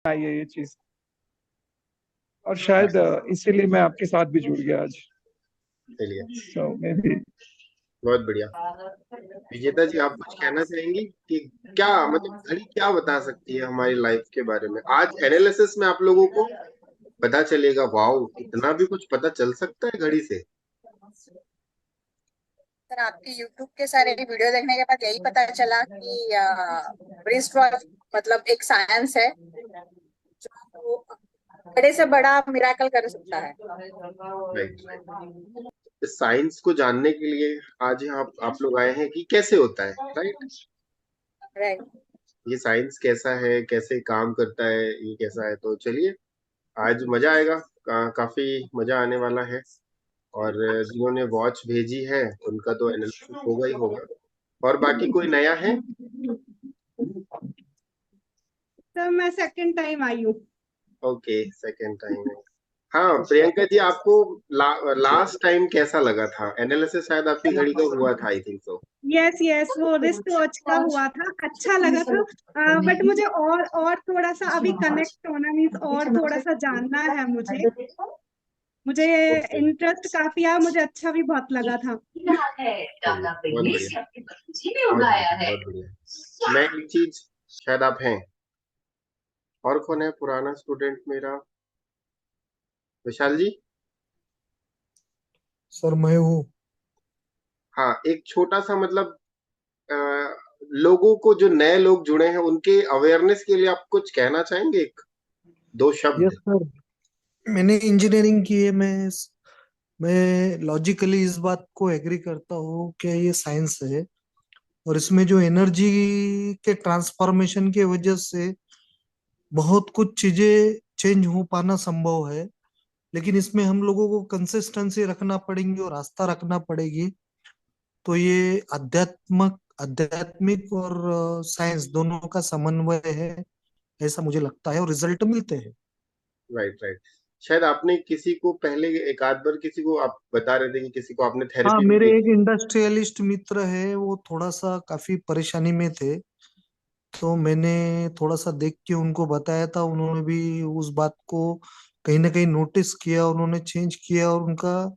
आई है ये चीज। और शायद इसीलिए मैं आपके साथ भी जुड़ गया आज। चलिए, सो मे बी। बहुत बढ़िया। विजेता जी, आप कुछ कहना चाहेंगी कि क्या मतलब घड़ी क्या बता सकती है हमारी लाइफ के बारे में? आज एनालिसिस में आप लोगों को पता चलेगा, वाओ इतना भी कुछ पता चल सकता है घड़ी से। सर, आपके YouTube के सारे वीडियो देखने के बाद यही पता चला कि ब्रेस्ट वॉच मतलब एक साइंस है जो बड़े से बड़ा मिराकल कर सकता है। Right, right. इस साइंस को जानने के लिए आज यहाँ आप लोग आए हैं कि कैसे होता है, राइट? राइट। ये साइंस कैसा है, कैसे काम करता है, ये कैसा है, तो चलिए आज मजा आएगा। काफी मजा आने वाला है। और जिन्होंने वॉच भेजी है उनका तो एनालिसिस होगा ही होगा। और बाकी कोई नया है? सर मैं सेकंड टाइम आई हूँ। ओके, सेकेंड टाइम है। हाँ प्रियंका जी, आपको लास्ट टाइम कैसा लगा था? एनालिसिस शायद आपकी घड़ी का हुआ था, I think so. Yes yes, वो रिस्ट वॉच का हुआ था, अच्छा लगा था। बट मुझे और थोड़ा सा अभी कनेक्ट होना मीन्स और थोड़ा सा जानना है मुझे। मुझे ओके, इंटरेस्ट काफी आया, मुझे अच्छा भी बहुत लगा था। बहुत बढ़िया, बहुत बढ़िया, बहुत बढ़िया। मैं एक चीज, शायद आप हैं, और कौन है पुराना स्टूडेंट मेरा? विशाल जी। सर मैं हूँ। हाँ, एक छोटा सा मतलब अ, लोगों को, जो नए लोग जुड़े हैं उनके अवेयरनेस के लिए आप कुछ कहना चाहेंगे, एक दो यस शब्द? सर, मैंने इंजीनियरिंग की है। मैं लॉजिकली इस बात को एग्री करता हूँ कि ये साइंस है, और इसमें जो एनर्जी के ट्रांसफॉर्मेशन की वजह से बहुत कुछ चीजें चेंज हो पाना संभव है। लेकिन इसमें हम लोगों को कंसिस्टेंसी रखना पड़ेगी और आस्था रखना पड़ेगी। तो ये आध्यात्मिक और साइंस दोनों का समन्वय है, ऐसा मुझे लगता है, और रिजल्ट मिलते हैं। Right, right. शायद आपने किसी को पहले, एक आध बार किसी को आप बता रहे थे कि किसी को आपने हाँ, थेरेपी भी मेरे दी एक थी। इंडस्ट्रियलिस्ट मित्र है, वो थोड़ा सा काफी परेशानी में थे। तो मैंने थोड़ा सा देख के उनको बताया था, उन्होंने भी उस बात को कहीं ना कहीं नोटिस किया, उन्होंने चेंज किया, और उनका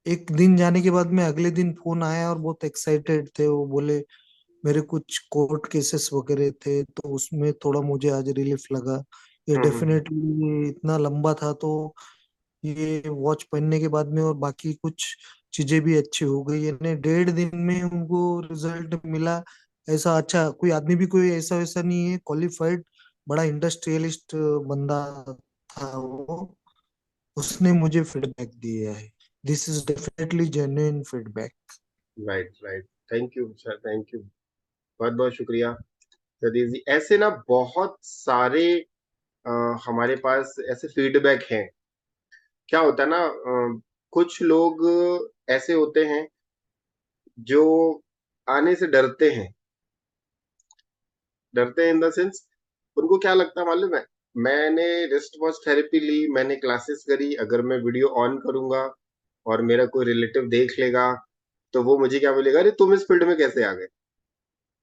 एक दिन जाने के बाद में अगले दिन फोन आया और बहुत एक्साइटेड थे। वो बोले मेरे कुछ कोर्ट केसेस वगैरह थे, तो उसमें थोड़ा मुझे आज रिलीफ लगा। ये हम्म। डेफिनेटली इतना लंबा था, तो ये वॉच पहनने के बाद में और बाकी कुछ चीजें भी अच्छी हो गई, यानी 1.5 दिन में उनको रिजल्ट मिला। ऐसा अच्छा कोई आदमी भी कोई ऐसा वैसा नहीं है, क्वालिफाइड बड़ा इंडस्ट्रियलिस्ट बंदा था वो। उसने मुझे फीडबैक दिया है। This is definitely genuine feedback. Right, right. Thank you sir, thank you, बहुत बहुत शुक्रिया सतीश जी। ऐसे ना बहुत सारे अ, हमारे पास ऐसे फीडबैक हैं। क्या होता है ना, कुछ लोग ऐसे होते हैं जो आने से डरते हैं। डरते हैं इन द सेंस, उनको क्या लगता है मालूम है? मैंने रिस्ट वॉच थेरेपी ली, मैंने क्लासेस करी, अगर मैं वीडियो ऑन करूंगा और मेरा कोई रिलेटिव देख लेगा तो वो मुझे क्या बोलेगा, अरे तुम इस फील्ड में कैसे आ गए?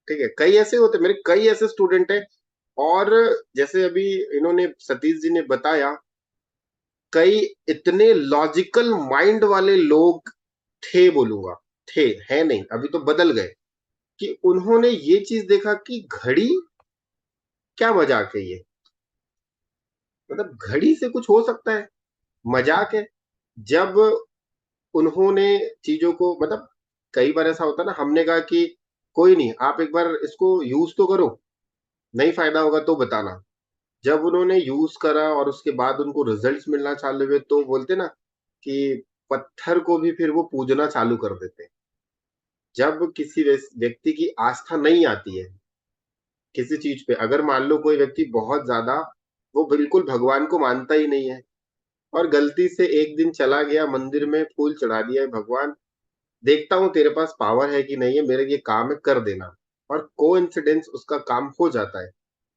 ठीक है, कई ऐसे होते, मेरे कई ऐसे स्टूडेंट हैं। और जैसे अभी इन्होंने, सतीश जी ने बताया, कई इतने लॉजिकल माइंड वाले लोग थे, बोलूंगा थे, है नहीं, अभी तो बदल गए, कि उन्होंने ये चीज देखा कि घड़ी क्या मजाक है ये, मतलब घड़ी से कुछ हो सकता है, मजाक है। जब उन्होंने चीजों को मतलब, कई बार ऐसा होता है ना, हमने कहा कि कोई नहीं, आप एक बार इसको यूज तो करो, नहीं फायदा होगा तो बताना। जब उन्होंने यूज करा और उसके बाद उनको रिजल्ट्स मिलना चालू हुए, तो बोलते ना कि पत्थर को भी फिर वो पूजना चालू कर देते हैं। जब किसी व्यक्ति की आस्था नहीं आती है किसी चीज पे, अगर मान लो कोई व्यक्ति बहुत ज्यादा, वो बिल्कुल भगवान को मानता ही नहीं है, और गलती से एक दिन चला गया मंदिर में, फूल चढ़ा दिया है, भगवान देखता हूं तेरे पास पावर है कि नहीं है, मेरा ये काम है कर देना, और को इंसिडेंस उसका काम हो जाता है,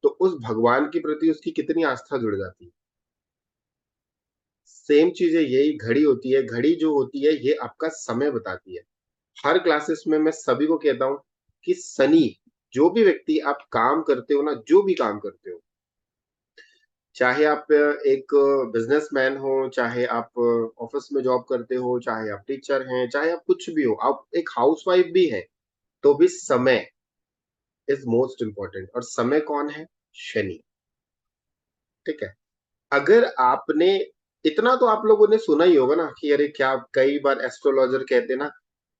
तो उस भगवान के प्रति उसकी कितनी आस्था जुड़ जाती है। सेम चीज है, यही घड़ी होती है। घड़ी जो होती है ये आपका समय बताती है। हर क्लासेस में मैं सभी को कहता हूं कि सनी, जो भी व्यक्ति आप काम करते हो ना, जो भी काम करते हो, चाहे आप एक बिजनेसमैन हो, चाहे आप ऑफिस में जॉब करते हो, चाहे आप टीचर हैं, चाहे आप कुछ भी हो, आप एक हाउसवाइफ भी है, तो भी समय इज मोस्ट इंपॉर्टेंट। और समय कौन है? शनि। ठीक है। अगर आपने इतना तो आप लोगों ने सुना ही होगा ना कि अरे क्या, कई बार एस्ट्रोलॉजर कहते ना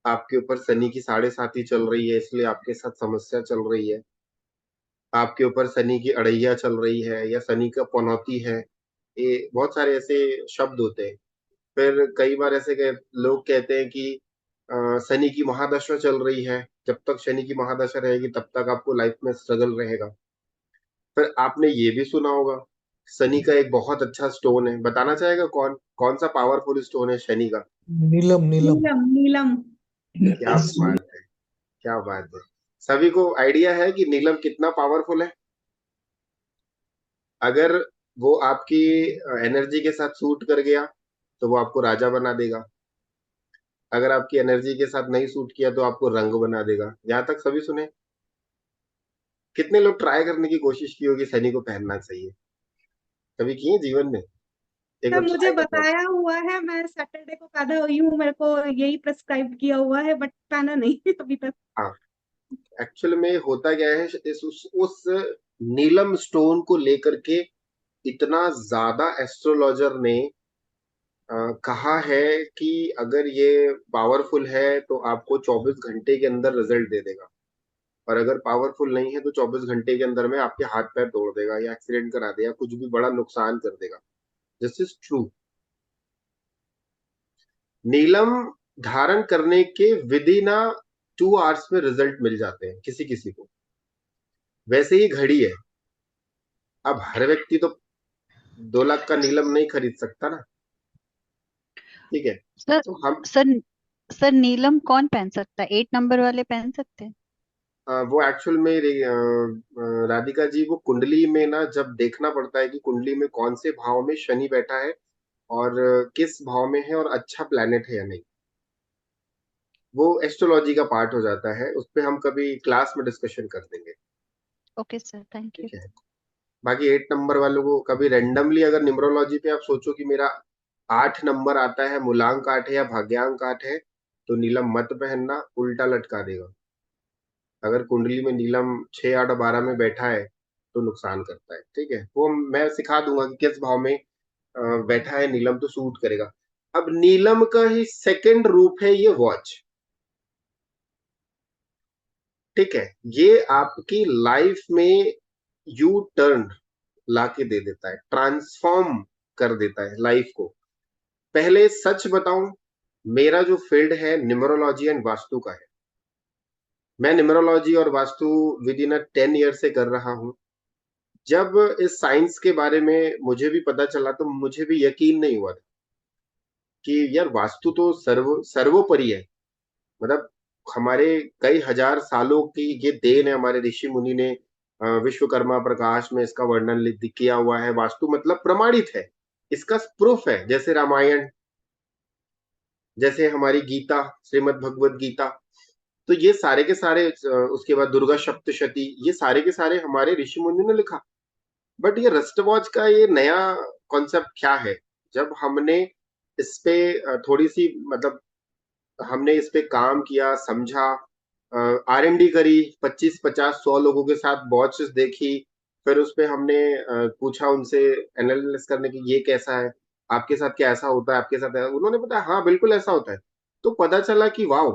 आपके ऊपर शनि की 7.5 चल रही है, इसलिए आपके साथ समस्या चल रही है, आपके ऊपर शनि की अड़ैया चल रही है, या शनि का पनौती है। ये बहुत सारे ऐसे शब्द होते हैं। फिर कई बार ऐसे लोग कहते हैं कि शनि की महादशा चल रही है, जब तक शनि की महादशा रहेगी तब तक आपको लाइफ में स्ट्रगल रहेगा। फिर आपने ये भी सुना होगा शनि का एक बहुत अच्छा स्टोन है, बताना चाहेगा कौन कौन सा पावरफुल स्टोन है शनि का? नीलम नीलम। नीलम नीलम। क्या बात है, क्या बात है। सभी को आइडिया है कि नीलम कितना पावरफुल है? अगर वो आपकी एनर्जी के साथ सूट कर गया तो वो आपको राजा बना देगा। अगर आपकी एनर्जी के साथ नहीं सूट किया तो आपको रंग बना देगा। यहाँ तक सभी सुने? कितने लोग ट्राई करने की कोशिश की होगी शनि को पहनना चाहिए? कभी किए जीवन में? एक सर बार मुझे ट्राई करना। बताया हुआ है, मैं सैटरडे को पैदा हुई हूँ, मेरे को यही प्रिस्क्राइब किया हुआ है, बट पहना नहीं अभी तक। हाँ, एक्चुअल में होता क्या है, उस नीलम स्टोन को लेकर के इतना ज्यादा एस्ट्रोलॉजर ने कहा है कि अगर ये पावरफुल है तो आपको 24 घंटे के अंदर रिजल्ट दे देगा, और अगर पावरफुल नहीं है तो 24 घंटे के अंदर में आपके हाथ पैर तोड़ देगा, या एक्सीडेंट करा देगा, कुछ भी बड़ा नुकसान कर देगा। This is true. नीलम धारण करने के विद इन 2 आवर्स में रिजल्ट मिल जाते हैं किसी किसी को। वैसे ही घड़ी है, अब हर व्यक्ति तो 2 लाख का नीलम नहीं खरीद सकता ना। ठीक है। सर तो हम सर सर नीलम कौन पहन सकता है? 8 नंबर वाले पहन सकते हैं? वो एक्चुअल में राधिका जी, वो कुंडली में ना जब देखना पड़ता है कि कुंडली में कौन से भाव में शनि बैठा है और किस भाव में है और अच्छा प्लैनेट है या नहीं, वो एस्ट्रोलॉजी का पार्ट हो जाता है। उस पर हम कभी क्लास में डिस्कशन कर देंगे। Okay sir, thank you. ठीक है। बाकी 8 नंबर वालों को कभी रेंडमली अगर न्यूमरोलॉजी पे आप सोचो कि मेरा 8 नंबर आता है, मूलांक 8 है या भाग्यांक 8 है, तो नीलम मत पहनना, उल्टा लटका देगा। अगर कुंडली में नीलम 6, 8 और 12 में बैठा है तो नुकसान करता है। ठीक है। वो मैं सिखा दूंगा कि किस भाव में बैठा है नीलम तो सूट करेगा। अब नीलम का ही सेकंड रूप है ये वॉच। ठीक है। ये आपकी लाइफ में यू टर्न लाके दे देता है, ट्रांसफॉर्म कर देता है लाइफ को। पहले सच बताऊं, मेरा जो फील्ड है न्यूमरोलॉजी एंड वास्तु का है। मैं न्यूमरोलॉजी और वास्तु विद इन 10 ईयर से कर रहा हूं। जब इस साइंस के बारे में मुझे भी पता चला तो मुझे भी यकीन नहीं हुआ था कि यार वास्तु तो सर्वोपरि है। मतलब हमारे कई हजार सालों की ये देन है, हमारे ऋषि मुनि ने विश्वकर्मा प्रकाश में इसका वर्णन किया हुआ है। वास्तु मतलब प्रमाणित है, इसका प्रूफ है। जैसे रामायण, जैसे हमारी गीता, श्रीमद् भगवत गीता, तो ये सारे के सारे उसके बाद दुर्गा सप्तशती, ये सारे के सारे हमारे ऋषि मुनि ने लिखा। बट ये रिस्ट वॉच का ये नया कॉन्सेप्ट क्या है, जब हमने इस पे थोड़ी सी मतलब हमने इस पे काम किया, समझा, R&D करी, 25, 50, 100 लोगों के साथ वॉचेस देखी, फिर उस पे हमने पूछा उनसे एनालिसिस करने की ये कैसा है, आपके साथ क्या ऐसा होता है, आपके साथ उन्होंने बताया हाँ बिल्कुल ऐसा होता है। तो पता चला कि वाह,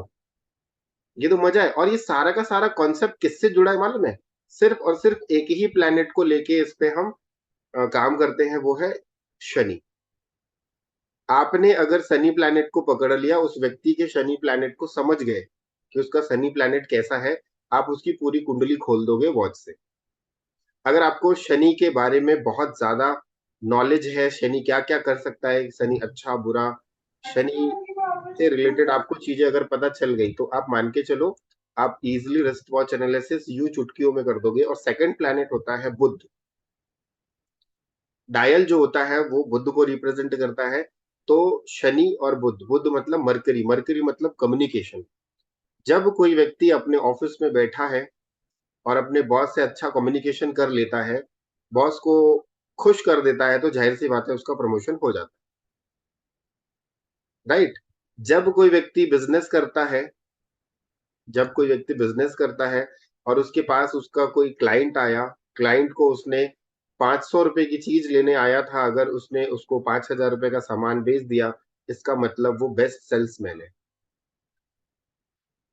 ये तो मजा है। और ये सारा का सारा कॉन्सेप्ट किससे जुड़ा है मालूम है? सिर्फ और सिर्फ एक ही प्लेनेट को लेके इस पे हम काम करते हैं, वो है शनि। आपने अगर शनि प्लैनेट को पकड़ लिया, उस व्यक्ति के शनि प्लैनेट को समझ गए कि उसका शनि प्लैनेट कैसा है, आप उसकी पूरी कुंडली खोल दोगे वॉच से। अगर आपको शनि के बारे में बहुत ज्यादा नॉलेज है, शनि क्या क्या कर सकता है, शनि अच्छा बुरा, शनि से रिलेटेड आपको चीजें अगर पता चल गई, तो आप मान के चलो आप easily wrist watch analysis you चुटकियों में कर दोगे। और सेकंड प्लैनेट होता है बुध। डायल जो होता है वो बुध को रिप्रेजेंट करता है। तो शनि और बुध, बुध मतलब मरकरी, मरकरी मतलब कम्युनिकेशन। जब कोई व्यक्ति अपने ऑफिस में बैठा है और अपने बॉस से अच्छा कम्युनिकेशन कर लेता है, बॉस को खुश कर देता है तो जाहिर सी बात है उसका प्रमोशन हो जाता है, राइट। जब कोई व्यक्ति बिजनेस करता है और उसके पास उसका कोई क्लाइंट आया, क्लाइंट को उसने 500 रुपए की चीज लेने आया था, अगर उसने उसको 5,000 रुपए का सामान बेच दिया, इसका मतलब वो बेस्ट सेल्समैन है,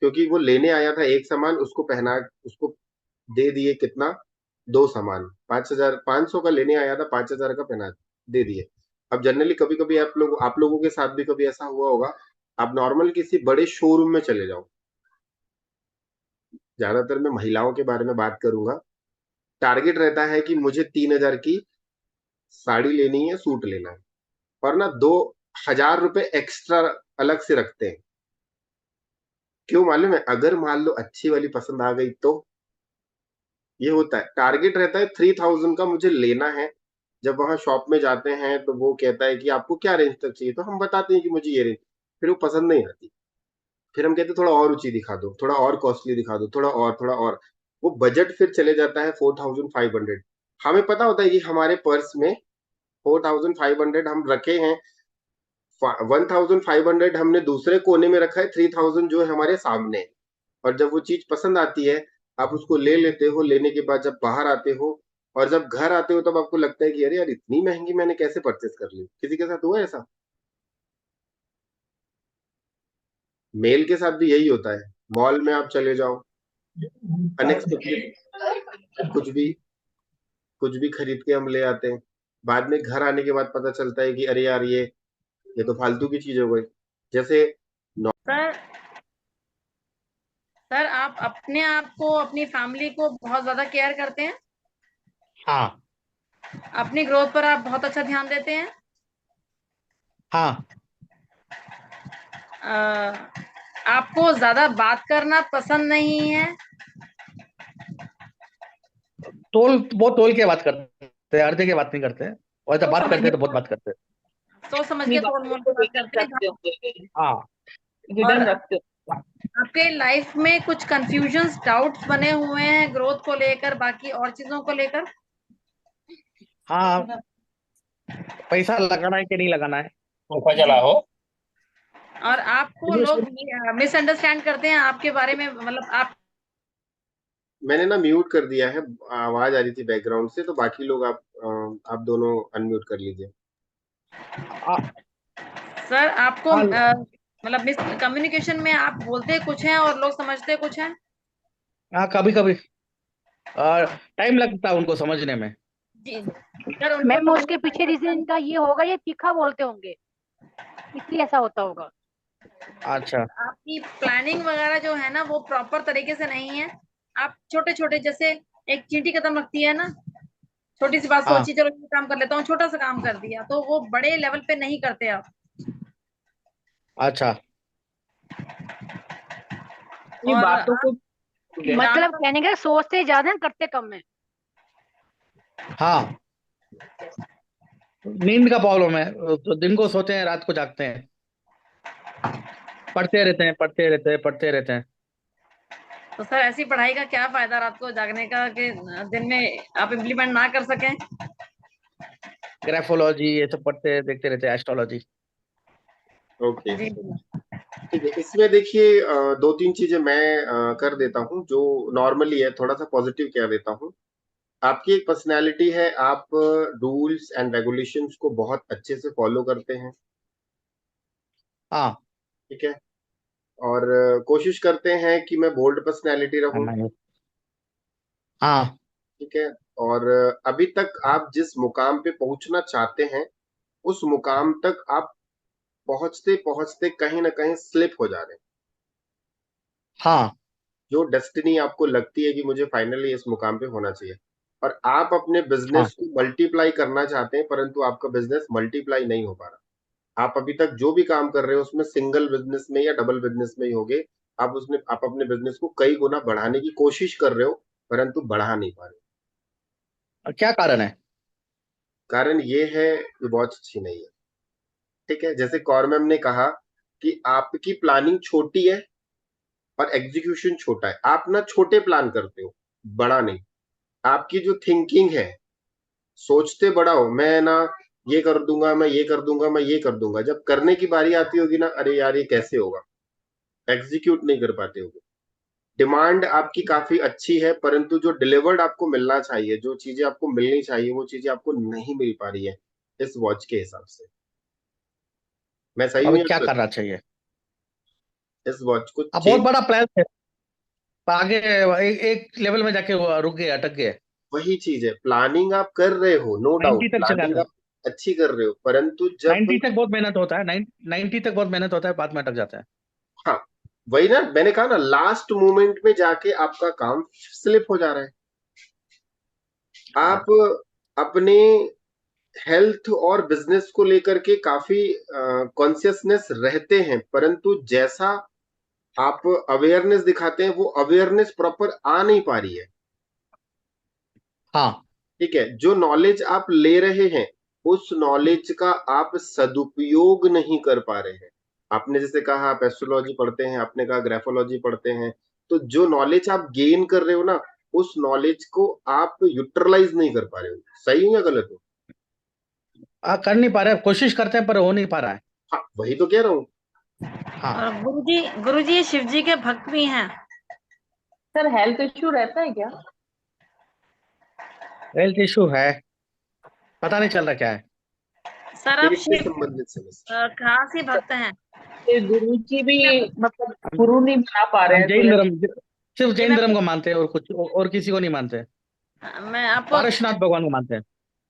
क्योंकि वो लेने आया था एक सामान, उसको दे दिए कितना, 2 सामान, 5,000, 500 का लेने आया था, 5,000 का पहना दे दिए। अब जनरली कभी कभी आप लोगों के साथ भी कभी ऐसा हुआ होगा, आप नॉर्मल किसी बड़े शोरूम में चले जाओ, ज्यादातर मैं महिलाओं के बारे में बात करूंगा, टारगेट रहता है कि मुझे 3,000 की साड़ी लेनी है, सूट लेना है, और ना 2,000 रुपए एक्स्ट्रा अलग से रखते हैं। क्यों मालूम है? अगर मान लो अच्छी वाली पसंद आ गई तो ये होता है, टारगेट रहता है 3,000 का मुझे लेना है। जब वहां शॉप में जाते हैं तो वो कहता है कि आपको क्या रेंज तक चाहिए, तो हम बताते हैं कि मुझे ये रेंज, फिर वो पसंद नहीं आती, फिर हम कहते हैं थोड़ा और ऊंची दिखा दो, थोड़ा और कॉस्टली दिखा दो, थोड़ा और, वो बजट फिर चले जाता है 4,500। हमें पता होता है कि हमारे पर्स में 4,500 हम रखे हैं, 1,500 हमने दूसरे कोने में रखा है, 3,000 जो है हमारे सामने है। और जब वो चीज पसंद आती है, आप उसको ले लेते हो, लेने के बाद जब बाहर आते हो और जब घर आते हो तब आपको लगता है कि अरे यार इतनी महंगी मैंने कैसे परचेस कर ली। किसी के साथ हुआ है ऐसा? मेल के साथ भी यही होता है, मॉल में आप चले जाओ, अनएक्सपेक्टेड कुछ भी खरीद के हम ले आते हैं, बाद में घर आने के बाद पता चलता है कि अरे यार ये तो फालतू की चीज हो गई। जैसे सर सर आप अपने आप को, अपनी फैमिली को बहुत ज्यादा केयर करते हैं, हाँ अपनी ग्रोथ पर आप बहुत अच्छा ध्यान देते हैं। हाँ आपको ज्यादा बात करना पसंद नहीं है। बहुत तोल के बात करते हैं, अर्धे के बात नहीं करते हैं, और जब तो बात करते हैं समझिए, तो बहुत बात करते हैं। सोच समझ के तोड़ मोड़ के बात करते हैं। हाँ और आपके लाइफ में कुछ कंफ्यूजन्स, डाउट्स बने हुए हैं ग्रोथ को लेकर, बाकी और चीजों को लेकर? हाँ, पैसा लगाना है कि नहीं लगाना है। चला हो। और आपको लोग मिसअंडरस्टैंड करते हैं आपके बारे में, मतलब आप? मैंने ना म्यूट कर दिया है, आवाज आ रही थी बैकग्राउंड से, तो बाकी लोग आप दोनों अनम्यूट कर लीजिए। सर आपको हाँ मतलब मिस कम्युनिकेशन में आप बोलते कुछ हैं और लोग समझते कुछ हैं। हाँ, कभी कभी टाइम लगता है उनको समझने में। जी सर, उनको मैम उसके पीछे रीजन इनका ये होगा, ये तीखा बोलते होंगे, इसलिए ऐसा होता होगा। अच्छा, आपकी प्लानिंग वगैरह जो है ना वो प्रॉपर तरीके से नहीं है। आप छोटे छोटे, जैसे एक चींटी कदम रखती है ना, छोटी सी बात हाँ सोची, चलो ये काम कर लेता हूँ, छोटा सा काम कर दिया, तो वो बड़े लेवल पे नहीं करते आप। अच्छा, और बातों को आप मतलब कहने का सोचते ज्यादा हैं, करते कम है। हाँ, नींद का प्रॉब्लम है, तो दिन को सोते हैं, रात को जागते हैं, पढ़ते रहते हैं, पढ़ते रहते हैं, पढ़ते रहते हैं। तो सर ऐसी पढ़ाई का क्या फायदा रात को जागने का कि दिन में आप इम्प्लीमेंट ना कर सकें? ग्राफोलॉजी ये सब पढ़ते देखते रहते हैं, एस्ट्रोलॉजी। ओके, जी ठीक है। इसमें देखिए 2-3 चीजें मैं कर देता हूँ जो नॉर्मली है, थोड़ा सा पॉजिटिव कह देता हूँ। आपकी एक पर्सनैलिटी है, आप रूल्स एंड रेगुलेशंस को बहुत अच्छे से फॉलो करते हैं, हाँ ठीक है, और कोशिश करते हैं कि मैं बोल्ड पर्सनैलिटी रहूं, हाँ ठीक है। और अभी तक आप जिस मुकाम पे पहुंचना चाहते हैं उस मुकाम तक आप पहुंचते पहुंचते कहीं ना कहीं स्लिप हो जा रहे हैं। हाँ जो डेस्टिनी आपको लगती है कि मुझे फाइनली इस मुकाम पे होना चाहिए, और आप अपने हाँ बिजनेस को मल्टीप्लाई करना चाहते हैं, परंतु आपका बिजनेस मल्टीप्लाई नहीं हो पा रहा। आप अभी तक जो भी काम कर रहे हो उसमें सिंगल बिजनेस में या डबल बिजनेस में ही होगे। आप अपने बिजनेस को कई गुना बढ़ाने की कोशिश कर रहे हो, परंतु बढ़ा नहीं पा रहे। क्या कारण है? कारण ये है कि बहुत अच्छी नहीं है, ठीक है। जैसे कॉर मैम ने कहा कि आपकी प्लानिंग छोटी है और एग्जीक्यूशन छोटा है। आप ना छोटे प्लान करते हो, बड़ा नहीं। आपकी जो थिंकिंग है सोचते बड़ा हो, मैं ना ये कर दूंगा, मैं ये कर दूंगा, मैं ये कर दूंगा, जब करने की बारी आती होगी ना, अरे यार ये कैसे होगा, एग्जीक्यूट नहीं कर पाते होगे। डिमांड आपकी काफी अच्छी है, परंतु जो डिलीवर्ड आपको मिलना चाहिए, जो चीजें आपको मिलनी चाहिए, वो चीजें आपको नहीं मिल पा रही है इस वॉच के हिसाब से। मैं सही हूँ अभी या क्या गलत? करना चाहिए? इस वॉच को अब बहुत चेंज, बड़ा प्लान है, पर आगे एक लेवल में जाके वो रुक गए, अटक गए। वही चीज है, प्लानिंग आप कर रहे हो, नो डाउट 90 तक चला प्लानिंग था। आप अच्छी कर रहे हो, परंतु जब 90 तक बहुत मेहनत होता है, 90 तक बहुत मेहनत होता है, बाद में अटक जाता है। हाँ वही ना, मैंने कहा ना, लास्ट मोमेंट में जाके आपका काम स्लिप हो जा रहा है। आप अपने हेल्थ और बिजनेस को लेकर के काफी कॉन्शियसनेस रहते हैं, परंतु जैसा आप अवेयरनेस दिखाते हैं, वो अवेयरनेस प्रॉपर आ नहीं पा रही है। हाँ, ठीक है, जो नॉलेज आप ले रहे हैं, उस नॉलेज का आप सदुपयोग नहीं कर पा रहे हैं। आपने जैसे कहा आप एस्ट्रोलॉजी पढ़ते हैं, आपने कहा ग्राफोलॉजी पढ़ते हैं, तो जो नॉलेज आप गेन कर रहे हो ना, उस नॉलेज को आप यूटिलाइज नहीं कर पा रहे हो। सही हूं या गलत हूं? कर नहीं पा रहे, कोशिश करते हैं पर हो नहीं पा रहा है। हाँ वही तो कह रहा हूँ। हाँ, और गुरुजी शिव जी के भक्त भी हैं। सर हेल्थ इश्यू रहता है क्या? हेल्थ इशू है, पता नहीं चल रहा क्या है। सर आप पेट से शिव संबंधित समस्या। खास ही भक्त हैं। ये गुरु जी भी मतलब गुरु नहीं बना पा रहे हम हैं, तो जैन धर्म, सिर्फ जी जैन मैं धर्म को मानते हैं, और कुछ और किसी को नहीं मानते। मैं आपको पारसनाथ भगवान को मानते हैं।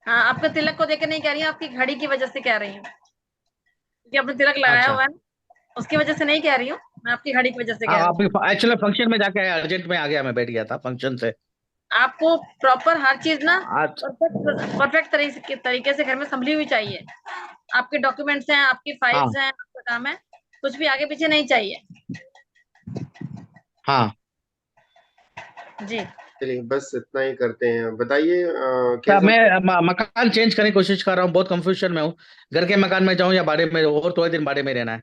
हाँ, आपके तिलक को देख के नहीं कह रही हूँ, आपकी घड़ी की वजह से कह रही हूँ, क्योंकि आपने तिलक लगाया अच्छा, हुआ है ना, उसकी वजह से नहीं कह रही हूँ, मैं आपकी घड़ी की वजह से कह हाँ, रही हूँ। आप एक्चुअली फंक्शन में जाके अर्जेंट में आ गया, मैं बैठ गया था फंक्शन से। आपको प्रॉपर हर चीज ना आज परफेक्ट तरीके से घर में संभली हुई चाहिए। आपके डॉक्यूमेंट्स हैं, आपकी हाँ, फाइल्स हैं, आपका काम है, कुछ भी आगे पीछे नहीं चाहिए। हाँ। जी चलिए बस इतना ही करते हैं, बताइए तो कैसा। मैं मकान चेंज करने की कोशिश कर रहा हूँ, बहुत कंफ्यूजन में हूँ। घर के मकान में जाऊँ या भाड़े में, और थोड़े दिन भाड़े में रहना है।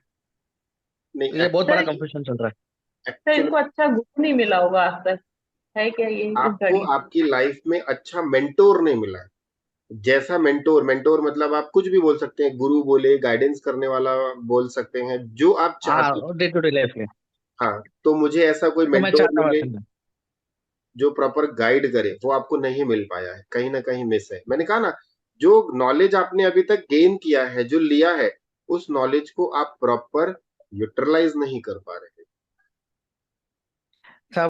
नहीं ये बहुत बड़ा सर कंफ्यूजन चल रहा है। सर एक्चुअल इनको अच्छा गुरु नहीं मिला होगा आज तक, है क्या ये इस आपको घड़ी? आपकी लाइफ में अच्छा मेंटोर नहीं मिला है। जैसा मेंटोर, मेंटोर मतलब आप कुछ भी बोल सकते हैं, गुरु बोले, गाइडेंस करने वाला बोल सकते हैं, जो आप चाहते हैं। हाँ, डे टू डे लाइफ में। हाँ, तो मुझे ऐसा कोई तो मैं मेंटोर चाहता हूँ मिले ऐसा। जो प्रॉपर गाइड करे, वो आपको नहीं मिल पाया है, कहीं ना कहीं मिस है। मैंने कहा ना, जो नॉलेज आपने अभी तक गेन किया है, जो लिया है, उस नॉलेज को आप प्रॉपर यूटिलाइज नहीं कर पा रहे।